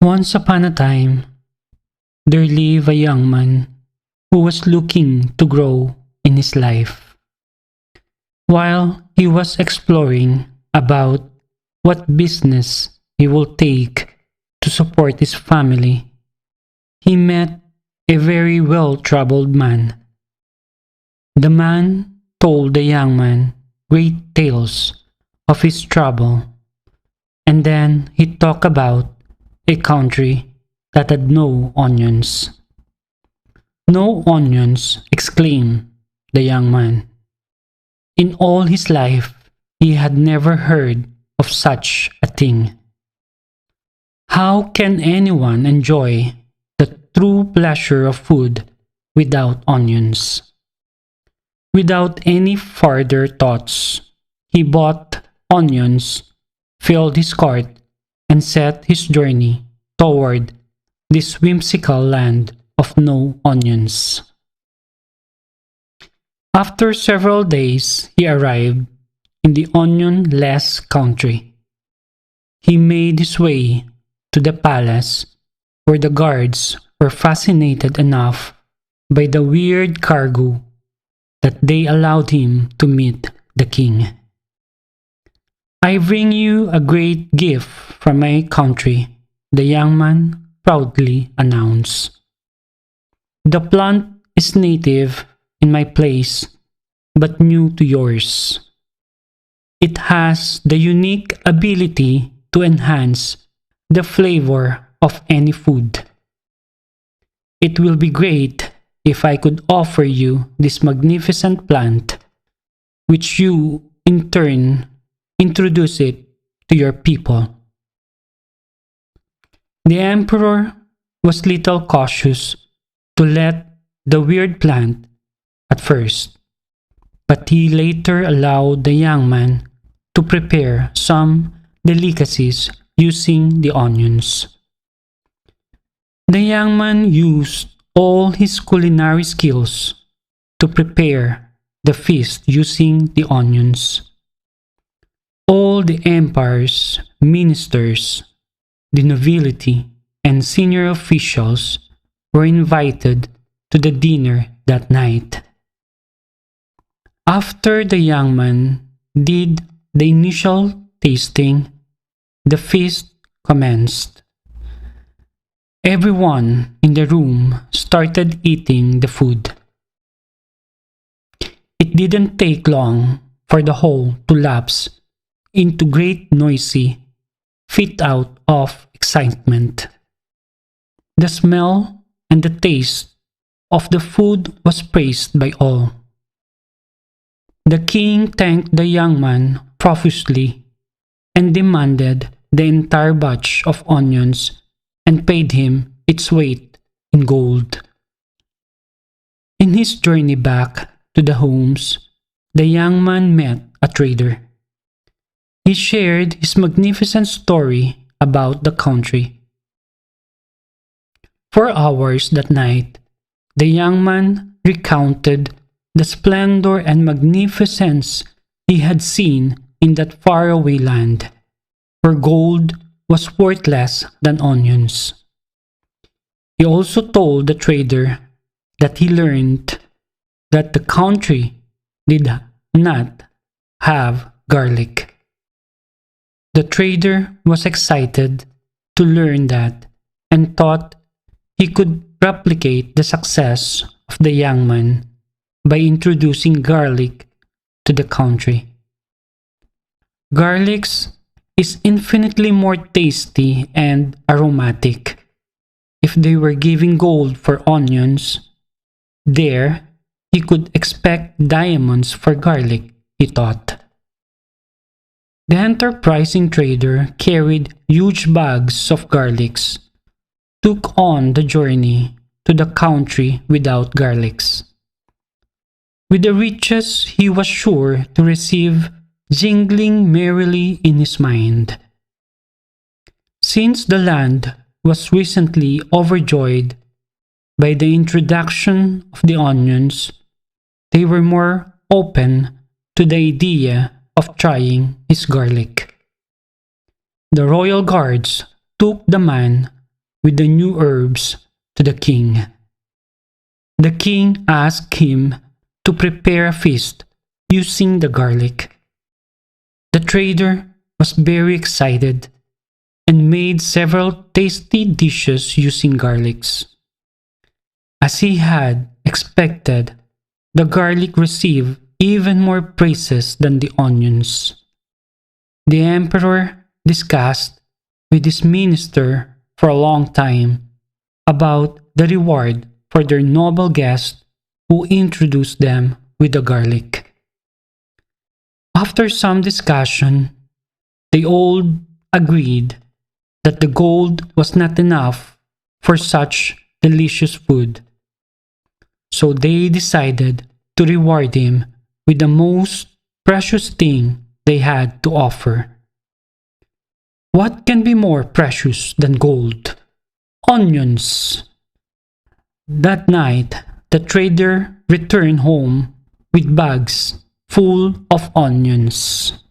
Once upon a time, there lived a young man who was looking to grow in his life. While he was exploring about what business he will take to support his family, he met a very well-traveled man. The man told the young man great tales of his trouble, and then he talked about a country that had no onions. No onions, exclaimed the young man. In all his life, he had never heard of such a thing. How can anyone enjoy the true pleasure of food without onions? Without any further thoughts, he bought onions, filled his cart, and set his journey toward this whimsical land of no onions. After several days, he arrived in the onion-less country. He made his way to the palace, where the guards were fascinated enough by the weird cargo that they allowed him to meet the king. "I bring you a great gift from my country," the young man proudly announced. "The plant is native in my place, but new to yours. It has the unique ability to enhance the flavor of any food. It will be great if I could offer you this magnificent plant, which you, in turn, introduce it to your people." The emperor was little cautious to let the weird plant at first, but he later allowed the young man to prepare some delicacies using the onions. The young man used all his culinary skills to prepare the feast using the onions. All the empire's ministers, the nobility, and senior officials were invited to the dinner that night. After the young man did the initial tasting, the feast commenced. Everyone in the room started eating the food. It didn't take long for the whole to lapse into great noisy fit out of excitement. The smell and the taste of the food was praised by all. The king thanked the young man profusely and demanded the entire batch of onions and paid him its weight in gold. In his journey back to the homes, the young man met a trader. He shared his magnificent story about the country. For hours that night, the young man recounted the splendor and magnificence he had seen in that faraway land, where gold was worth less than onions. He also told the trader that he learned that the country did not have garlic. The trader was excited to learn that and thought he could replicate the success of the young man by introducing garlic to the country. Garlic is infinitely more tasty and aromatic. If they were giving gold for onions, there he could expect diamonds for garlic, he thought. The enterprising trader carried huge bags of garlics, took on the journey to the country without garlics. With the riches he was sure to receive jingling merrily in his mind. Since the land was recently overjoyed by the introduction of the onions, they were more open to the idea of trying his garlic. The royal guards took the man with the new herbs to the king. The king asked him to prepare a feast using the garlic. The trader was very excited and made several tasty dishes using garlics. As he had expected, the garlic received even more praises than the onions. The emperor discussed with his minister for a long time about the reward for their noble guest who introduced them with the garlic. After some discussion, they all agreed that the gold was not enough for such delicious food. So they decided to reward him with the most precious thing they had to offer. What can be more precious than gold? Onions. That night, the trader returned home with bags full of onions.